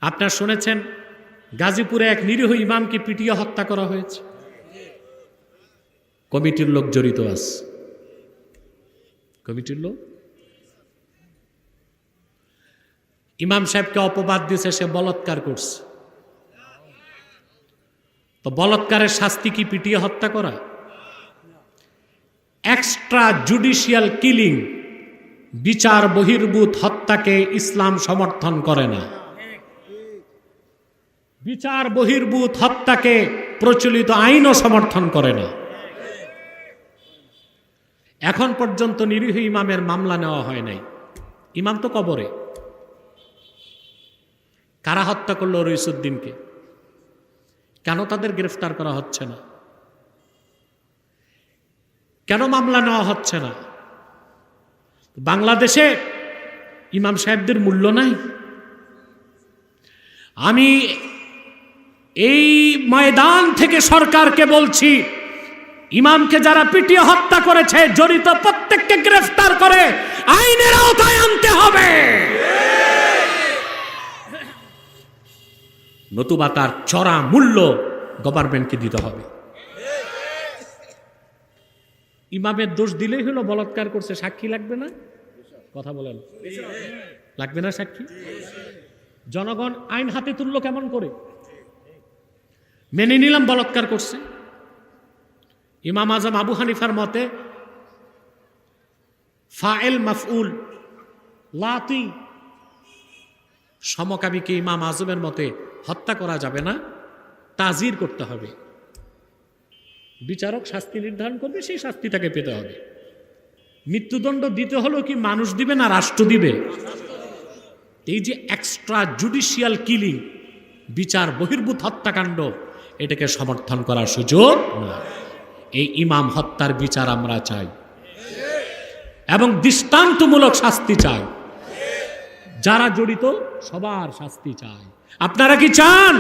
আপনারা শুনেছেন গাজীপুরে এক নিরীহ ইমামকে পিটিয়ে হত্যা করা হয়েছে। কমিটির লোক জড়িত আছে, কমিটির লোক। ইমাম সাহেবকে অপবাদ দিয়েছে সে বলাৎকার করছে। তো বলাৎকারের শাস্তি কি পিটিয়ে হত্যা করা? এক্সট্রা জুডিশিয়াল কিলিং, বিচার বহির্ভূত হত্যাকে ইসলাম সমর্থন করে না। বিচার বহির্ভূত হত্যাকে প্রচলিত আইনও সমর্থন করে না। এখন পর্যন্ত নিরীহ ইমামের মামলা নেওয়া হয় নাই। ইমাম তো কবরে। কারা হত্যা করলো রইসুদ্দিনকে? কেন তাদের গ্রেফতার করা হচ্ছে না? কেন মামলা নেওয়া হচ্ছে না? বাংলাদেশে ইমাম সাহেবদের মূল্য নাই। আমি এই ময়দান থেকে সরকারকে বলছি, ইমামকে যারা পিটিয়ে হত্যা করেছে জড়িত প্রত্যেককে গ্রেফতার করে আইনের আওতায় আনতে হবে, নতুবা তার চড়া মূল্য গভর্নমেন্টকে দিতে হবে। ইমামের দোষ দিলেই হলো বলাৎকার করছে, সাক্ষী লাগবে না? কথা বলেন, লাগবে না সাক্ষী? জনগণ আইন হাতে তুললো কেমন করে? মেনে নিলাম বলাৎকার করছে। ইমাম আজম আবু হানিফার মতে ফাইল মাফউল লাতি, সমকামীকে ইমাম আজমের মতে হত্যা করা যাবে না, তাজির করতে হবে। বিচারক শাস্তি নির্ধারণ করবে, সেই শাস্তি তাকে পেতে হবে। মৃত্যুদণ্ড দিতে হলেও কি মানুষ দিবে না রাষ্ট্র দিবে? এই যে এক্সট্রা জুডিশিয়াল কিলিং, বিচার বহির্ভূত হত্যাকাণ্ড, এটাকে সমর্থন করার সুযোগ না। এই ইমাম হত্যার বিচার আমরা চাই এবং দৃষ্টান্তমূলক শাস্তি চাই। যারা জড়িত সবার শাস্তি চাই। আপনারা কি চান?